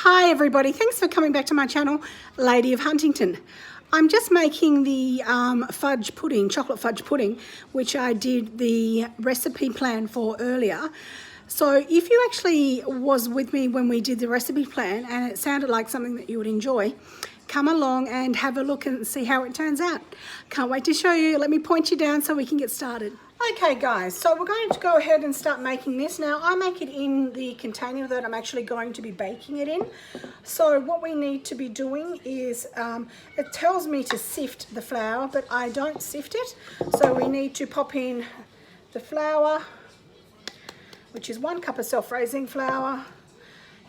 Hi everybody, thanks for coming back to my channel, Lady of Huntington. I'm just making the fudge pudding, chocolate fudge pudding, which I did the recipe plan for earlier. So if you actually was with me when we did the recipe plan and it sounded like something that you would enjoy, come along and have a look and see how it turns out. Can't wait to show you. Let me point you down so we can get started. Okay guys, so we're going to go ahead and start making this. Now I make it in the container that I'm actually going to be baking it in. So what we need to be doing is, it tells me to sift the flour, but I don't sift it. So we need to pop in the flour, which is 1 cup of self-raising flour,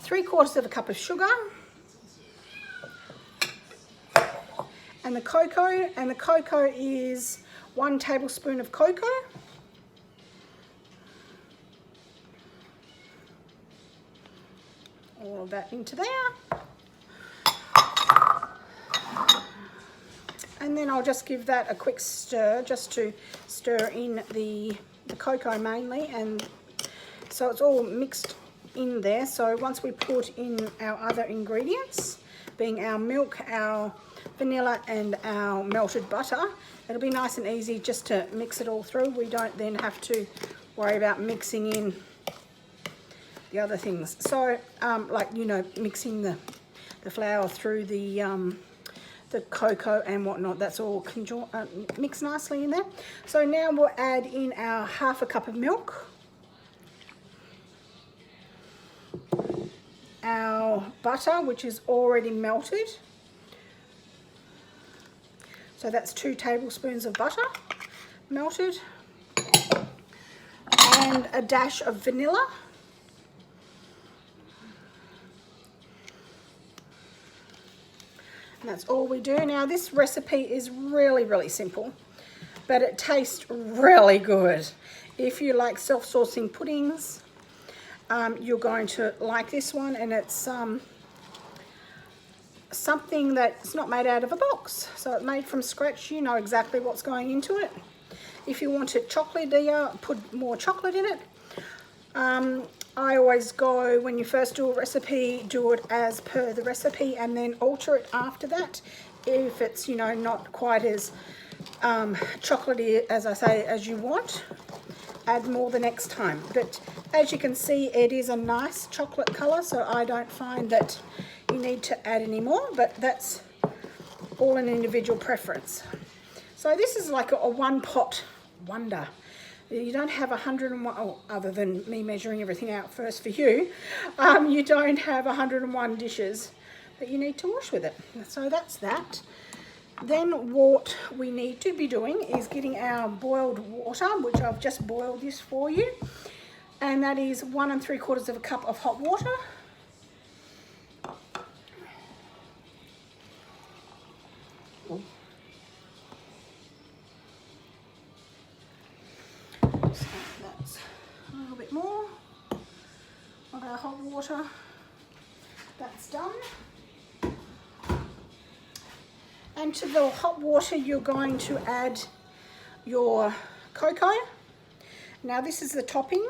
3/4 cup of sugar, and the cocoa is 1 tablespoon of cocoa. All of that into there. And then I'll just give that a quick stir, just to stir in the cocoa mainly, and so it's all mixed in there. So once we put in our other ingredients, being our milk, our vanilla and our melted butter, it'll be nice and easy just to mix it all through. We don't then have to worry about mixing in the other things. So like, you know, mixing the flour through the cocoa and whatnot, that's all mixed nicely in there. So now we'll add in our 1/2 cup of milk, our butter, which is already melted. So that's 2 tablespoons of butter melted, and a dash of vanilla. And that's all we do. Now this recipe is really simple, but it tastes really good. If you like self-saucing puddings, you're going to like this one, and it's something that's not made out of a box. So it's made from scratch. You know exactly what's going into it. If you want it chocolatey, put more chocolate in it. I always go, when you first do a recipe, do it as per the recipe and then alter it after that. If it's, you know, not quite as chocolatey, as I say, as you want, add more the next time. But as you can see, it is a nice chocolate colour, so I don't find that you need to add any more, but that's all an individual preference. So this is like a one-pot wonder. You don't have 101, oh, other than me measuring everything out first for you, you don't have 101 dishes that you need to wash with it. So that's that. Then what we need to be doing is getting our boiled water, which I've just boiled this for you, and that is 1 3/4 cup of hot water. So that's a little bit more of our hot water. That's done. And to the hot water, you're going to add your cocoa. Now this is the topping.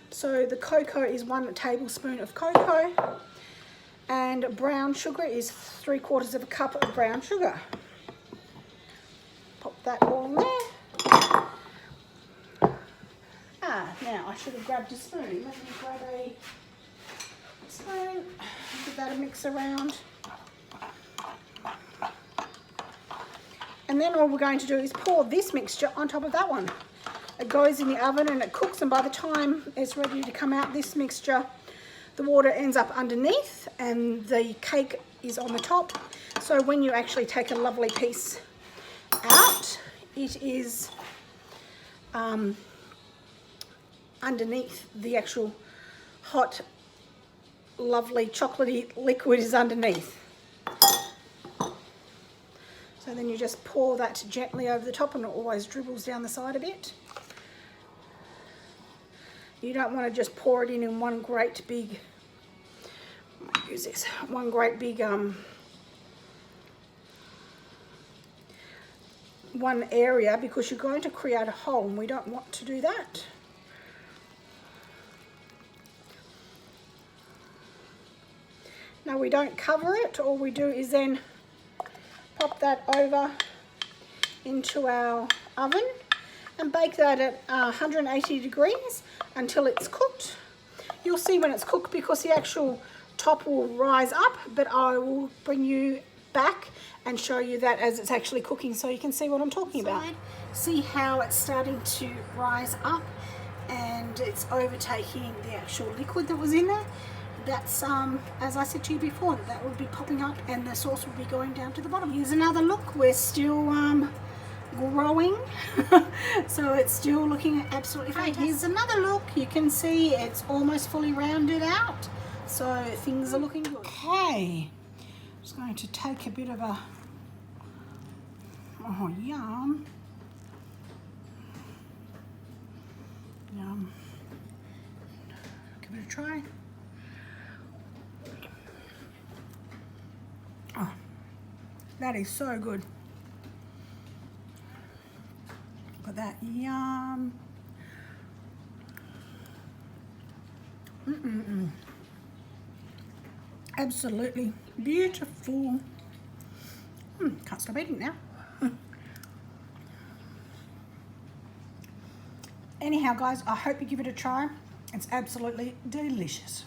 So the cocoa is 1 tablespoon of cocoa, and brown sugar is 3/4 cup of brown sugar. Pop that all in there. Now I should have grabbed a spoon. Let me grab a spoon, give that a mix around. And then all we're going to do is pour this mixture on top of that one. It goes in the oven and it cooks, and by the time it's ready to come out, this mixture, the water ends up underneath and the cake is on the top. So when you actually take a lovely piece out, it is underneath. The actual hot, lovely chocolatey liquid is underneath. So then you just pour that gently over the top, and it always dribbles down the side a bit. You don't want to just pour it in one great big, use this, one great big one area, because you're going to create a hole, and we don't want to do that. Now we don't cover it. All we do is then pop that over into our oven and bake that at 180 degrees until it's cooked. You'll see when it's cooked because the actual top will rise up, but I will bring you back and show you that as it's actually cooking so you can see what I'm talking about. See how it's starting to rise up and it's overtaking the actual liquid that was in there. That's, as I said to you before, that will be popping up and the sauce will be going down to the bottom. Here's another look. We're still growing, so it's still looking absolutely fantastic. Here's another look. You can see it's almost fully rounded out, so things are looking good. Okay, I'm just going to take a bit of a, oh yum, yum, give it a try. Oh, that is so good. Look at that, yum. Absolutely beautiful. Can't stop eating now. Anyhow, guys, I hope you give it a try. It's absolutely delicious.